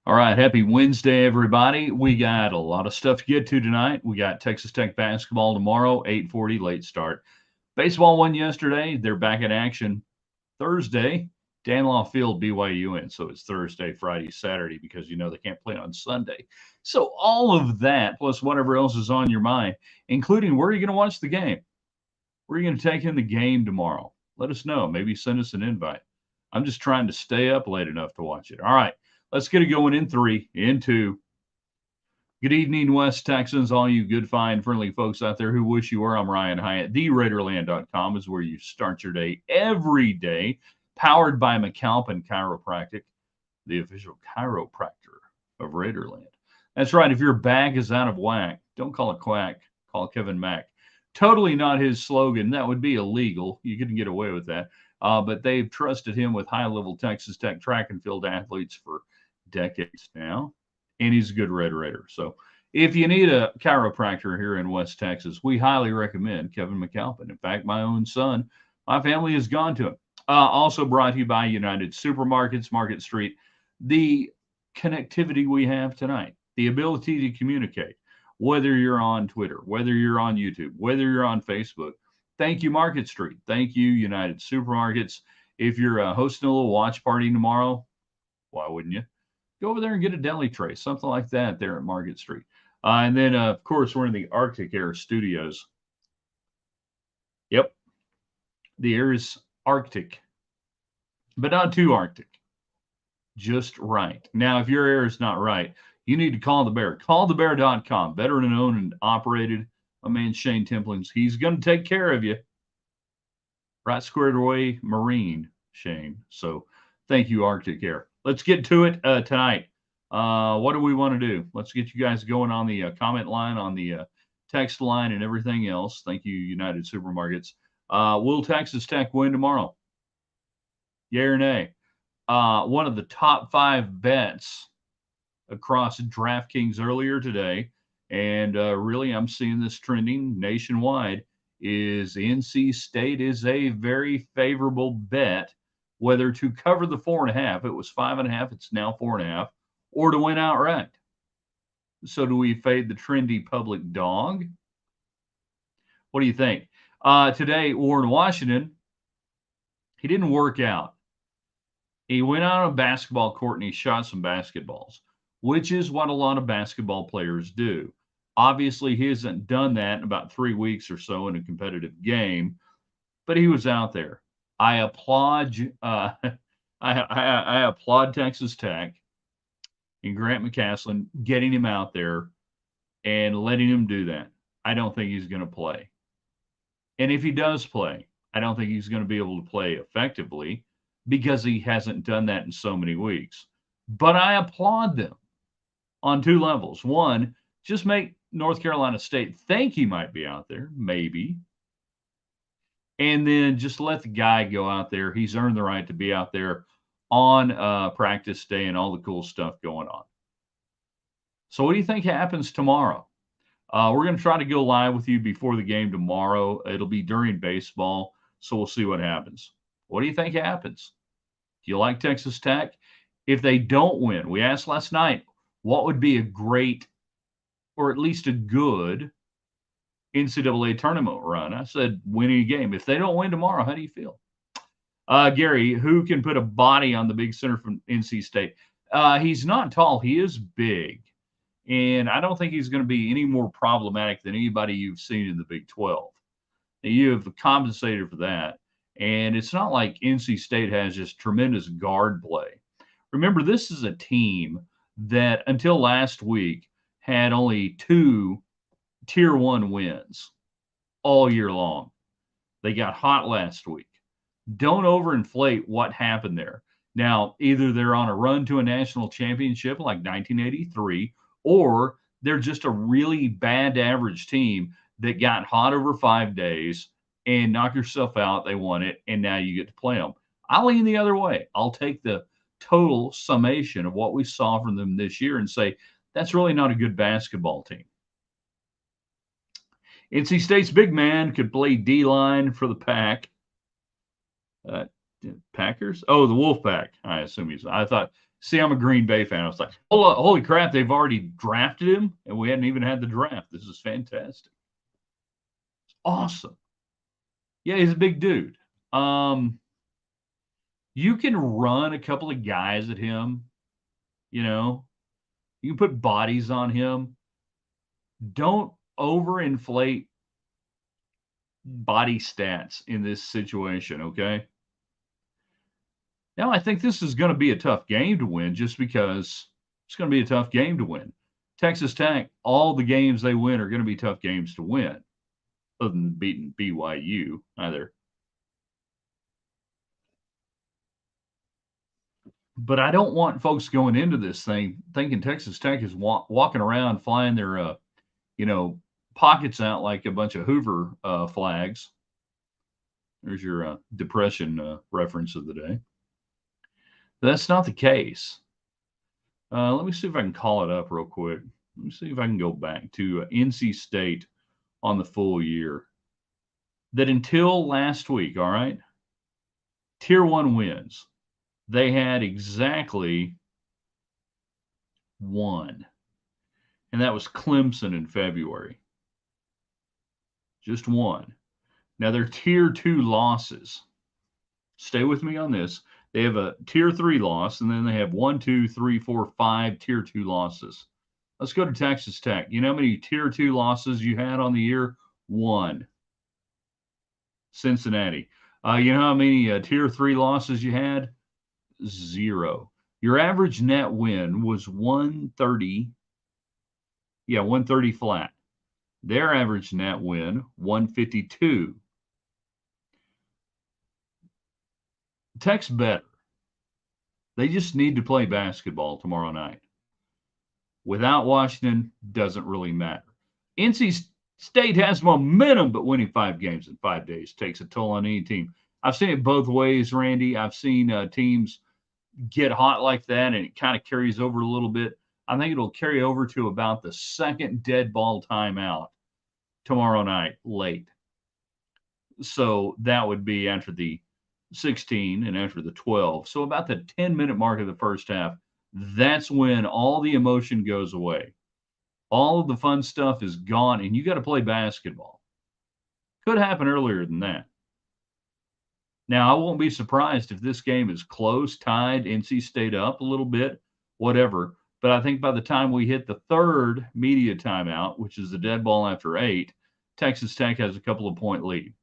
All right, happy Wednesday, everybody. We got a lot of stuff to get to tonight. We got Texas Tech basketball tomorrow, 8:40 late start. Baseball won yesterday. They're back in action Thursday. Danlaw Field, BYU in. So it's Thursday, Friday, Saturday because they can't play on Sunday. So all of that plus whatever else is on your mind, including where are you going to watch the game? Where are you going to take in the game tomorrow? Let us know. Maybe send us an invite. I'm just trying to stay up late enough to watch it. All right, let's get it going in three, in two. Good evening, West Texans, all you good, fine, friendly folks out there who wish you were. I'm Ryan Hyatt. TheRaiderland.com is where you start your day every day, powered by McAlpin Chiropractic, the official chiropractor of Raiderland. That's right. If your bag is out of whack, don't call it quack. Call Kevin Mack. Totally not his slogan. That would be illegal. You couldn't get away with that. But they've trusted him with high-level Texas Tech track and field athletes for decades now, and he's a good Raider. So if you need a chiropractor here in West Texas, we highly recommend Kevin McAlpin. In fact, my own son, my family has gone to him. Also brought to you by United Supermarkets, Market Street. The connectivity we have tonight, the ability to communicate, whether you're on Twitter, whether you're on YouTube, whether you're on Facebook. Thank you, Market Street. Thank you, United Supermarkets. If you're hosting a little watch party tomorrow, why wouldn't you? Go over there and get a deli tray, something like that there at Market Street. And then, of course, we're in the Arctic Air Studios. Yep, the air is Arctic, but not too Arctic, just right. Now, if your air is not right, you need to call the Bear. CallTheBear.com, veteran owned and operated. My man Shane Templins, he's going to take care of you. Right squared away, Marine, Shane. So thank you, Arctic Air. Let's get to it tonight. What do we want to do? Let's get you guys going on the comment line, on the text line, and everything else. Thank you, United Supermarkets. Will Texas Tech win tomorrow? Yay or nay? One of the top 5 bets across DraftKings earlier today, and really I'm seeing this trending nationwide, is NC State is a very favorable bet, whether to cover the 4.5. It was 5.5. It's now 4.5, or to win outright. So do we fade the trendy public dog? What do you think? Today, Warren Washington, he didn't work out. He went out on a basketball court and he shot some basketballs, which is what a lot of basketball players do. Obviously, he hasn't done that in about 3 weeks or so in a competitive game, but he was out there. I applaud I applaud Texas Tech and Grant McCasland getting him out there and letting him do that. I don't think he's going to play. And if he does play, I don't think he's going to be able to play effectively because he hasn't done that in so many weeks. But I applaud them on 2 levels. One, just make North Carolina State think he might be out there, maybe. And then just let the guy go out there. He's earned the right to be out there on practice day and all the cool stuff going on. So what do you think happens tomorrow? We're going to try to go live with you before the game tomorrow. It'll be during baseball, so we'll see what happens. What do you think happens? Do you like Texas Tech? If they don't win, we asked last night, what would be a great or at least a good NCAA tournament run? I said winning a game. If they don't win tomorrow, how do you feel? Gary, who can put a body on the big center from NC State? He's not tall. He is big. And I don't think he's going to be any more problematic than anybody you've seen in the Big 12. Now, you have compensated for that. And it's not like NC State has just tremendous guard play. Remember, this is a team that until last week had only 2 Tier 1 wins all year long. They got hot last week. Don't overinflate what happened there. Now, either they're on a run to a national championship like 1983, or they're just a really bad average team that got hot over 5 days and knock yourself out. They won it, and now you get to play them. I'll lean the other way. I'll take the total summation of what we saw from them this year and say that's really not a good basketball team. NC State's big man could play D-line for the Pack. Packers? Oh, the Wolfpack. I assume he's. I thought. See, I'm a Green Bay fan. I was like, holy crap! They've already drafted him, and we hadn't even had the draft. This is fantastic. It's awesome. Yeah, he's a big dude. Um, you can run a couple of guys at him. You know, you can put bodies on him. Don't overinflate body stats in this situation, okay? Now, I think this is going to be a tough game to win just because it's going to be a tough game to win. Texas Tech, all the games they win are going to be tough games to win, other than beating BYU, either. But I don't want folks going into this thing thinking Texas Tech is walking around flying their, you know, pockets out like a bunch of Hoover flags. There's your depression reference of the day. That's not the case. Let me see if I can call it up real quick. Let me see if I can go back to NC State on the full year. That until last week, all right, tier one wins. They had exactly one, and that was Clemson in February. Just one. Now, their tier two losses. Stay with me on this. They have a tier three loss, and then they have 1, 2, 3, 4, 5 tier two losses. Let's go to Texas Tech. You know how many tier two losses you had on the year? One. Cincinnati. You know how many tier three losses you had? 0. Your average net win was 130. Yeah, 130 flat. Their average net win, 152. Tech's better. They just need to play basketball tomorrow night. Without Washington, doesn't really matter. NC State has momentum, but winning 5 games in 5 days takes a toll on any team. I've seen it both ways, Randy. I've seen teams get hot like that, and it kind of carries over a little bit. I think it'll carry over to about the second dead ball timeout tomorrow night, late. So that would be after the 16 and after the 12. So about the 10-minute mark of the first half, that's when all the emotion goes away. All of the fun stuff is gone, and you got to play basketball. Could happen earlier than that. Now, I won't be surprised if this game is close, tied, NC State up a little bit, whatever. But I think by the time we hit the third media timeout, which is the dead ball after 8, Texas Tech has a couple of point lead.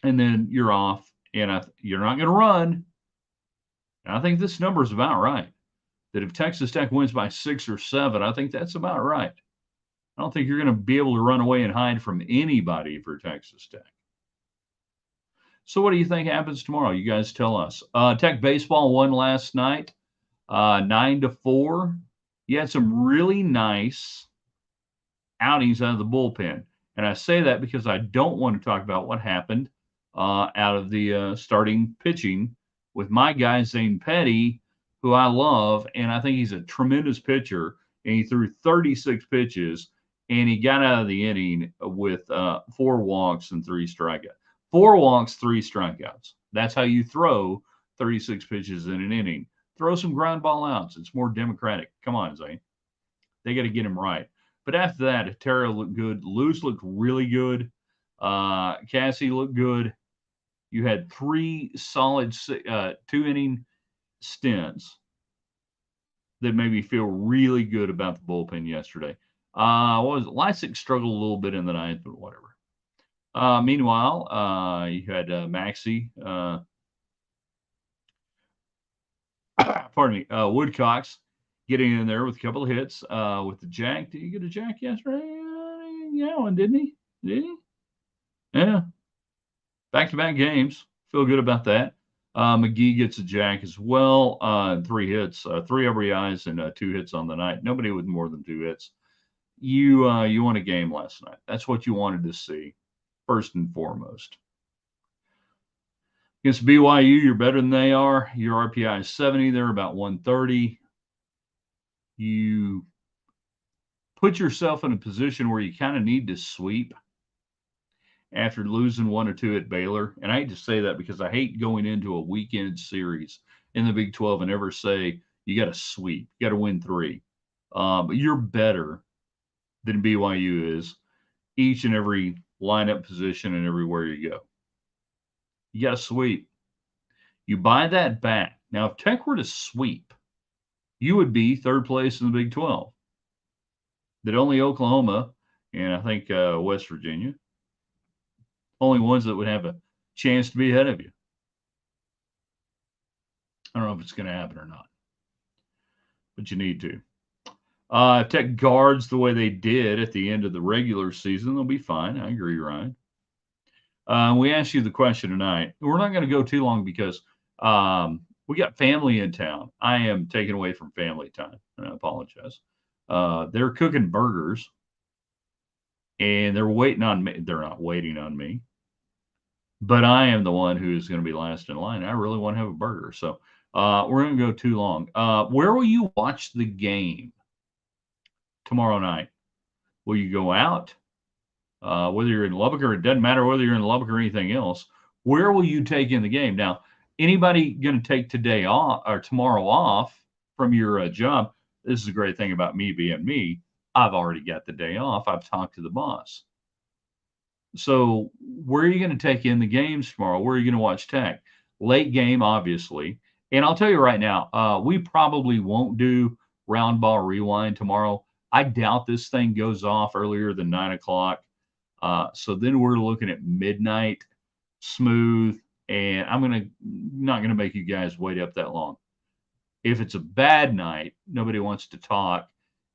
And then you're off, and you're not going to run. And I think this number is about right. That if Texas Tech wins by 6 or 7, I think that's about right. I don't think you're going to be able to run away and hide from anybody for Texas Tech. So what do you think happens tomorrow? You guys tell us. Tech baseball won last night, 9-4. You had some really nice outings out of the bullpen. And I say that because I don't want to talk about what happened out of the starting pitching with my guy, Zane Petty, who I love, and I think he's a tremendous pitcher. And he threw 36 pitches, and he got out of the inning with 4 walks and 3 strikeouts. 4 walks, 3 strikeouts. That's how you throw 36 pitches in an inning. Throw some ground ball outs. It's more democratic. Come on, Zane. They got to get him right. But after that, Terra looked good. Luce looked really good. Cassie looked good. You had 3 solid 2-inning stints that made me feel really good about the bullpen yesterday. What was it? Lysick struggled a little bit in the ninth, but whatever. Meanwhile, you had Maxie, pardon me, Woodcocks getting in there with a couple of hits with the jack. Did he get a jack yesterday? Yeah, one, didn't he? Did he? Yeah. Back-to-back games. Feel good about that. McGee gets a jack as well. 3 hits, 3 RBIs, and 2 hits on the night. Nobody with more than 2 hits. You won a game last night. That's what you wanted to see, first and foremost. Against BYU, you're better than they are. Your RPI is 70. They're about 130. You put yourself in a position where you kind of need to sweep. after losing 1 or 2 at Baylor. And I hate to say that because I hate going into a weekend series in the Big 12 and ever say you got to sweep, you got to win 3. But you're better than BYU is each and every lineup position and everywhere you go. You got to sweep. You buy that back. Now, if Tech were to sweep, you would be 3rd place in the Big 12. That only Oklahoma and I think West Virginia, only ones that would have a chance to be ahead of you. I don't know if it's going to happen or not, but you need to. If Tech guards the way they did at the end of the regular season, they'll be fine. I agree, Ryan. We asked you the question tonight. We're not going to go too long because we got family in town. I am taking away from family time, and I apologize. They're cooking burgers, and they're waiting on me. They're not waiting on me, but I am the one who's going to be last in line. I really want to have a burger, so we're going to go too long. Where will you watch the game tomorrow night? Will you go out? Whether you're in Lubbock or it doesn't matter whether you're in Lubbock or anything else, where will you take in the game? Now, anybody going to take today off or tomorrow off from your job? This is a great thing about me being me. I've already got the day off. I've talked to the boss. So where are you going to take in the games tomorrow? Where are you going to watch Tech? Late game, obviously. And I'll tell you right now, we probably won't do round ball rewind tomorrow. I doubt this thing goes off earlier than 9 o'clock. So then we're looking at midnight, smooth, and I'm not gonna make you guys wait up that long. If it's a bad night, nobody wants to talk,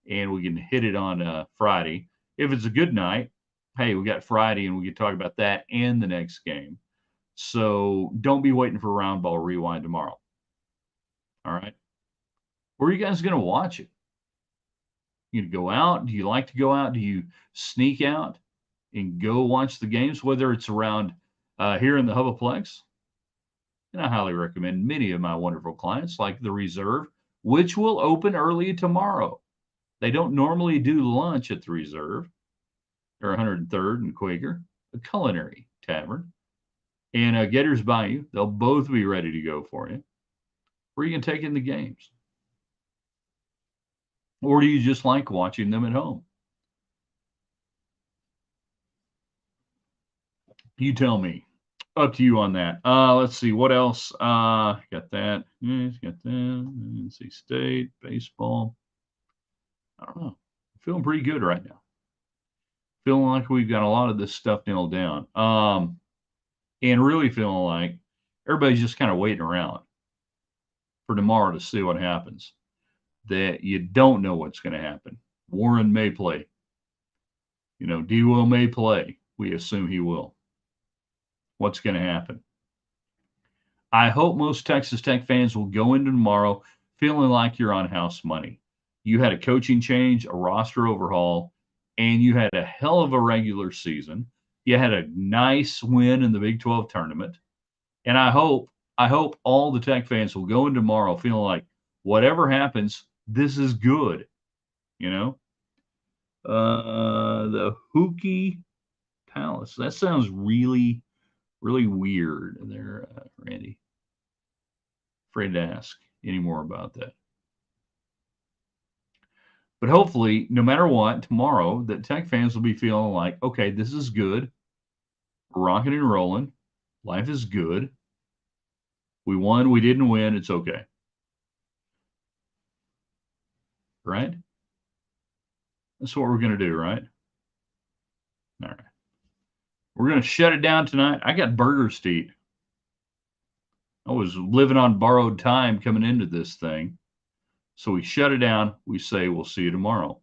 and we can hit it on Friday. If it's a good night, hey, we got Friday, and we can talk about that and the next game. So don't be waiting for round ball rewind tomorrow. All right. Where are you guys gonna watch it? You go out? Do you like to go out? Do you sneak out and go watch the games, whether it's around here in the Hubaplex? And I highly recommend many of my wonderful clients, like the Reserve, which will open early tomorrow. They don't normally do lunch at the Reserve. They're 103rd and Quaker, a culinary tavern. And Getter's Bayou, they'll both be ready to go for you. Where you can take in the games. Or do you just like watching them at home? You tell me. Up to you on that. Let's see what else. Got that. Got that. NC State baseball. I don't know. Feeling pretty good right now. Feeling like we've got a lot of this stuff nailed down. And really feeling like everybody's just kind of waiting around for tomorrow to see what happens. That you don't know what's going to happen. Warren may play. D-Will may play. We assume he will. What's going to happen? I hope most Texas Tech fans will go into tomorrow feeling like you're on house money. You had a coaching change, a roster overhaul, and you had a hell of a regular season. You had a nice win in the Big 12 tournament. And I hope all the Tech fans will go in tomorrow feeling like whatever happens, this is good. The Hokie Palace. That sounds really, really weird there, Randy. Afraid to ask any more about that. But hopefully, no matter what, tomorrow, that Tech fans will be feeling like, okay, this is good. We're rocking and rolling. Life is good. We won. We didn't win. It's okay. Right? That's what we're going to do, right? All right. We're going to shut it down tonight. I got burgers to eat. I was living on borrowed time coming into this thing. So we shut it down. We say we'll see you tomorrow.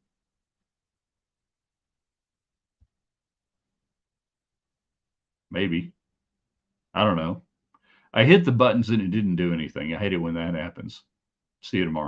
Maybe. I don't know. I hit the buttons and it didn't do anything. I hate it when that happens. See you tomorrow.